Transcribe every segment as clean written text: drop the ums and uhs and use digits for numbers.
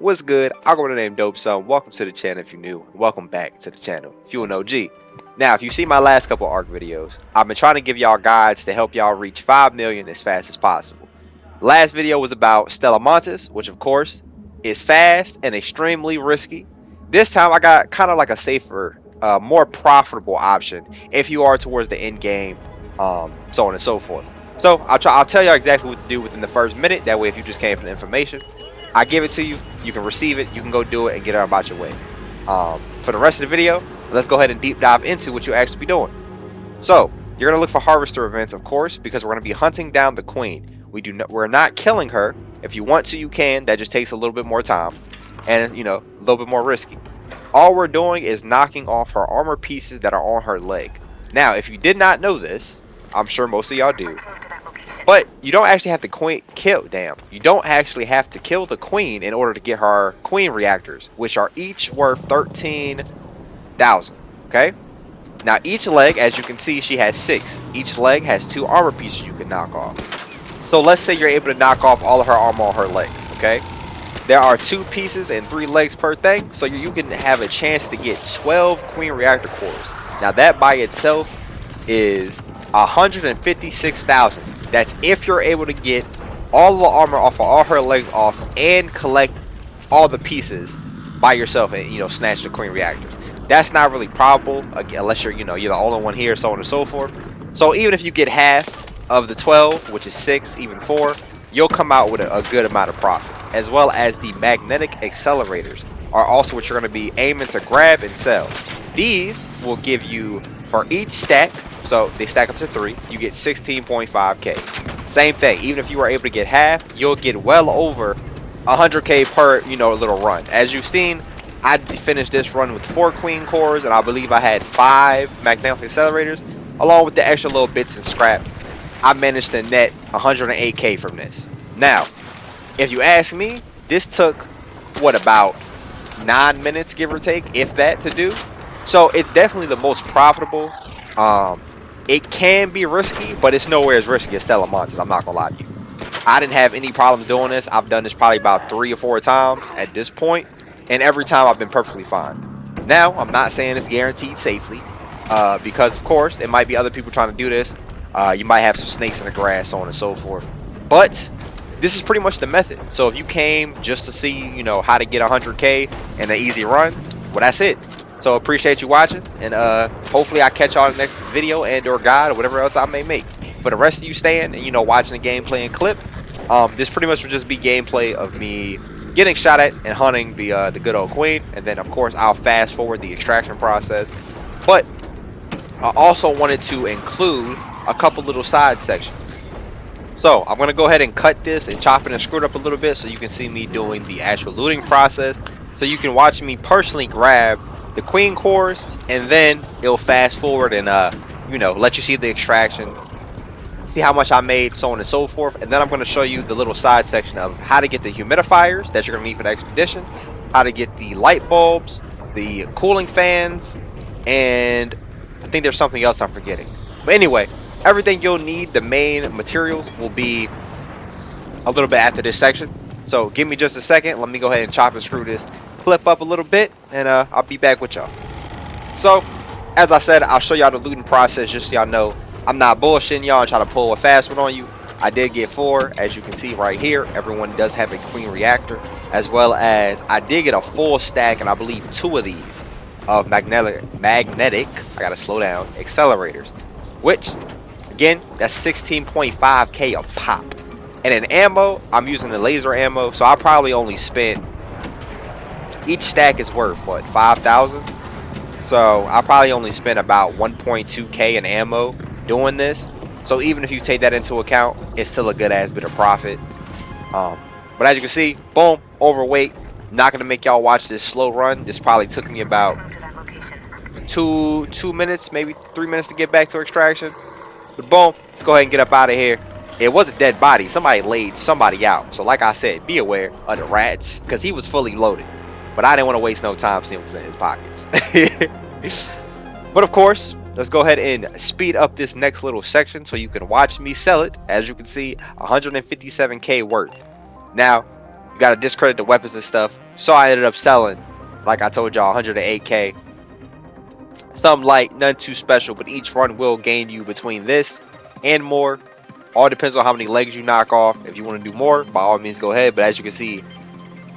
What's good? I'll go by the name DopeSomething. Welcome to the channel if you're new. Welcome back to the channel if you're an OG. Now, if you see my last couple ARC videos, I've been trying to give y'all guides to help y'all reach 5 million as fast as possible. Last video was about Stella Montes, which of course is fast and extremely risky. This time I got kind of like a safer, more profitable option if you are towards the end game, so on and so forth. So I'll tell y'all exactly what to do within the first minute. That way, if you just came for the information, I give it to you, you can receive it, you can go do it and get it about your way. For the rest of the video, let's go ahead and deep dive into what you'll actually be doing. So you're gonna look for harvester events, of course, because we're gonna be hunting down the queen. We're not killing her. If you want to, you can. That just takes a little bit more time, and a little bit more risky. All we're doing is knocking off her armor pieces that are on her leg. Now, if you did not know this, I'm sure most of y'all do, but you don't actually have to you don't actually have to kill the queen in order to get her queen reactors, which are each worth 13,000. Okay. Now each leg, as you can see, she has 6. Each leg has 2 armor pieces you can knock off. So let's say you're able to knock off all of her armor on her legs. Okay. There are 2 pieces and 3 legs per thing, so you can have a chance to get 12 queen reactor cores. Now that by itself is 156,000. That's if you're able to get all the armor off of all her legs off and collect all the pieces by yourself and snatch the queen reactors. That's not really probable unless you're the only one here, so on and so forth. So even if you get half of the 12, which is 6, even 4, you'll come out with a good amount of profit. As well as the magnetic accelerators are also what you're going to be aiming to grab and sell. These will give you, for each stack, so they stack up to 3, you get 16.5k. Same thing, even if you were able to get half, you'll get well over 100k per little run. As you've seen, I finished this run with 4 queen cores, and I believe I had 5 magnetic accelerators along with the extra little bits and scrap. I managed to net 108k from this. Now, if you ask me, this took what, about 9 minutes, give or take, if that, to do. So it's definitely the most profitable. It can be risky, but it's nowhere as risky as Stella Montes. I'm not gonna lie to you. I didn't have any problems doing this. I've done this probably about 3 or 4 times at this point, and every time I've been perfectly fine. Now, I'm not saying it's guaranteed safely, because of course there might be other people trying to do this. You might have some snakes in the grass, so on and so forth. But this is pretty much the method. So if you came just to see, how to get 100k in an easy run, well, that's it. So appreciate you watching, and hopefully I catch y'all in the next video and or guide or whatever else I may make. For the rest of you staying and watching the gameplay and clip, this pretty much will just be gameplay of me getting shot at and hunting the good old queen, and then of course I'll fast forward the extraction process. But I also wanted to include a couple little side sections. So I'm gonna go ahead and cut this and chop it and screw it up a little bit so you can see me doing the actual looting process, so you can watch me personally grab the queen cores, and then it'll fast forward and let you see the extraction, see how much I made, so on and so forth. And then I'm going to show you the little side section of how to get the humidifiers that you're going to need for the expedition, how to get the light bulbs, the cooling fans, and I think there's something else I'm forgetting. But anyway, everything you'll need, the main materials, will be a little bit after this section. So give me just a second, let me go ahead and chop and screw this clip up a little bit, and I'll be back with y'all. So as I said, I'll show y'all the looting process just so y'all know I'm not bullshitting y'all and trying to pull a fast one on you. I did get 4, as you can see right here. Everyone does have a queen reactor, as well as I did get a full stack, and I believe 2 of these of magnetic I gotta slow down, accelerators, which again, that's 16.5k a pop. And in ammo, I'm using the laser ammo, so I probably only spent, each stack is worth what, 5,000? So I probably only spent about 1.2k in ammo doing this. So even if you take that into account, it's still a good ass bit of profit. But as you can see, boom, overweight. Not gonna make y'all watch this slow run. This probably took me about two minutes, maybe 3 minutes to get back to extraction. But boom, let's go ahead and get up out of here. It was a dead body. Somebody laid somebody out. So like I said, be aware of the rats, because he was fully loaded. But I didn't want to waste no time seeing what was in his pockets. But of course, let's go ahead and speed up this next little section so you can watch me sell it. As you can see, 157k worth. Now, you got to discredit the weapons and stuff. So I ended up selling, like I told y'all, 108k. Some light, none too special, but each run will gain you between this and more. All depends on how many legs you knock off. If you want to do more, by all means go ahead. But as you can see,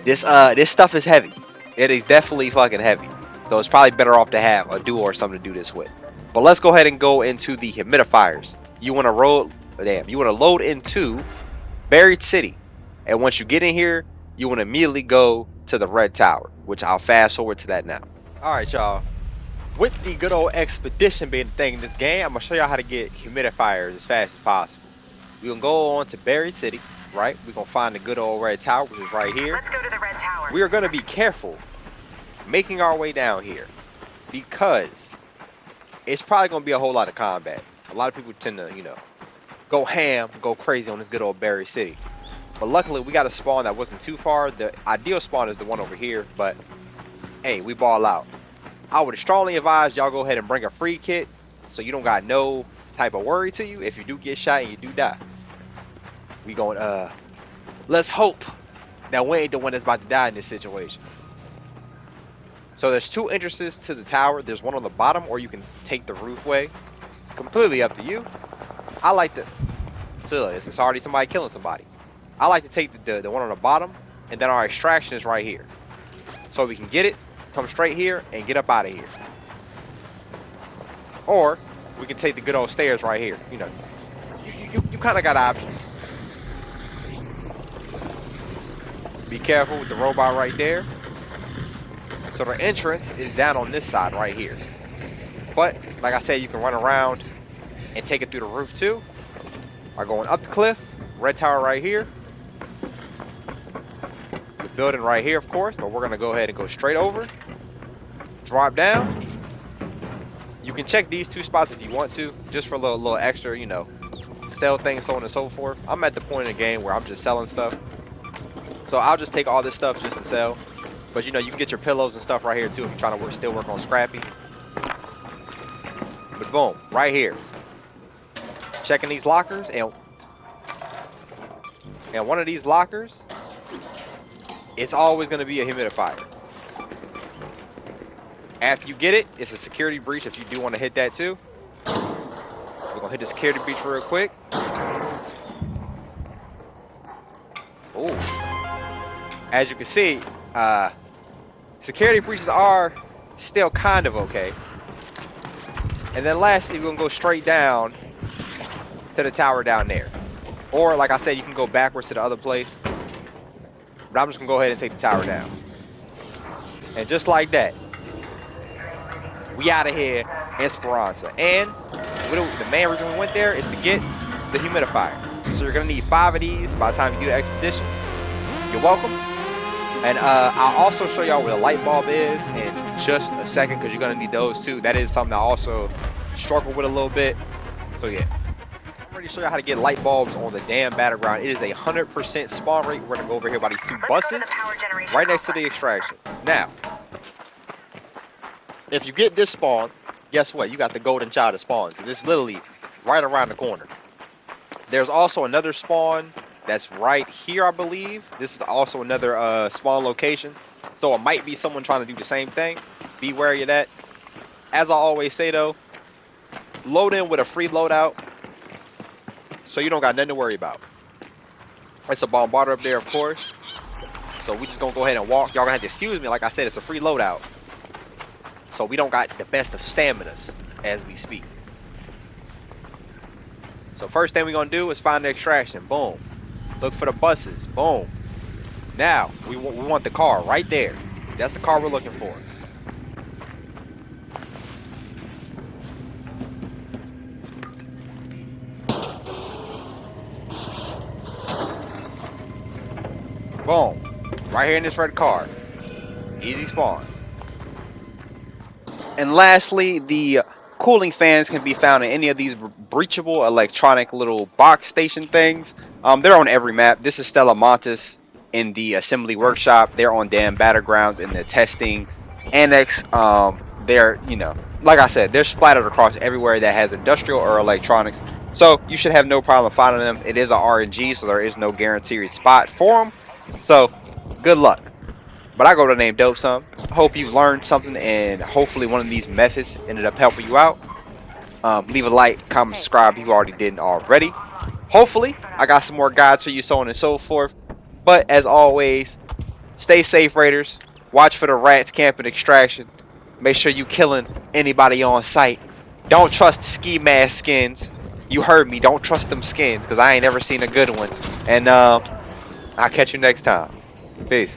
this stuff is heavy. It is definitely fucking heavy. So it's probably better off to have a duo or something to do this with. But let's go ahead and go into the humidifiers. You want to load into Buried City. And once you get in here, you want to immediately go to the red tower, which I'll fast forward to that now. Alright, y'all. With the good old expedition being the thing in this game, I'm going to show y'all how to get humidifiers as fast as possible. We're going to go on to Buried City, right? We're going to find the good old red tower, which is right here. Let's go to the red tower. We are going to be careful making our way down here because it's probably going to be a whole lot of combat. A lot of people tend to, you know, go ham, go crazy on this good old Buried City. But luckily, we got a spawn that wasn't too far. The ideal spawn is the one over here, but hey, we ball out. I would strongly advise y'all go ahead and bring a free kit so you don't got no type of worry to you if you do get shot and you do die. We going, let's hope that we ain't the one that's about to die in this situation. So there's two entrances to the tower. There's one on the bottom, or you can take the roof way. Completely up to you. I like to, so it's already somebody killing somebody. I like to take the one on the bottom, and then our extraction is right here. So we can get it, come straight here, and get up out of here. Or we can take the good old stairs right here. You know, you kind of got options. Be careful with the robot right there. So the entrance is down on this side right here. But like I said, you can run around and take it through the roof too. Or going up the cliff, red tower right here. The building right here, of course, but we're gonna go ahead and go straight over. Drop down. You can check these two spots if you want to, just for a little extra, you know, sell things, so on and so forth. I'm at the point in the game where I'm just selling stuff. So I'll just take all this stuff just to sell. But you know, you can get your pillows and stuff right here too if you're trying to still work on Scrappy. But boom, right here. Checking these lockers, and one of these lockers, it's always going to be a humidifier. After you get it, it's a security breach if you do want to hit that too. We're going to hit the security breach real quick. Ooh. As you can see, security breaches are still kind of okay. And then lastly, we're going to go straight down to the tower down there. Or, like I said, you can go backwards to the other place. But I'm just going to go ahead and take the tower down. And just like that, we out of here in Esperanza. And the main reason we went there is to get the humidifier. So you're going to need 5 of these by the time you do the expedition. You're welcome. And I'll also show y'all where the light bulb is in just a second, because you're going to need those too. That is something I also struggle with a little bit. So yeah. I'm ready to show you how to get light bulbs on the damn battleground. It is a 100% spawn rate. We're going to go over here by these two buses right next to the extraction. Now, if you get this spawn, guess what? You got the golden child of spawns. This is literally right around the corner. There's also another spawn that's right here, I believe. This is also another spawn location. So it might be someone trying to do the same thing. Be wary of that. As I always say though, load in with a free loadout, so you don't got nothing to worry about. It's a bombarder up there, of course. So we just gonna go ahead and walk. Y'all gonna have to excuse me. Like I said, it's a free loadout. So we don't got the best of staminas as we speak. So first thing we're gonna do is find the extraction. Boom. Look for the buses. Boom. Now, we want the car right there. That's the car we're looking for. Boom. Right here in this red car. Easy spawn. And lastly, the cooling fans can be found in any of these breachable electronic little box station things. They're on every map. This is Stella Montes in the assembly workshop. They're on damn battlegrounds in the testing annex. They're, you know, like I said, they're splattered across everywhere that has industrial or electronics. So you should have no problem finding them. It is a RNG, so there is no guaranteed spot for them. So good luck. But I go to the name DopeSomething. I hope you've learned something, and hopefully one of these methods ended up helping you out. Leave a like, comment, subscribe if you already didn't already. Hopefully, I got some more guides for you, so on and so forth. But as always, stay safe, Raiders. Watch for the rats camping extraction. Make sure you killing anybody on sight. Don't trust ski mask skins. You heard me. Don't trust them skins, because I ain't ever seen a good one. And I'll catch you next time. Peace.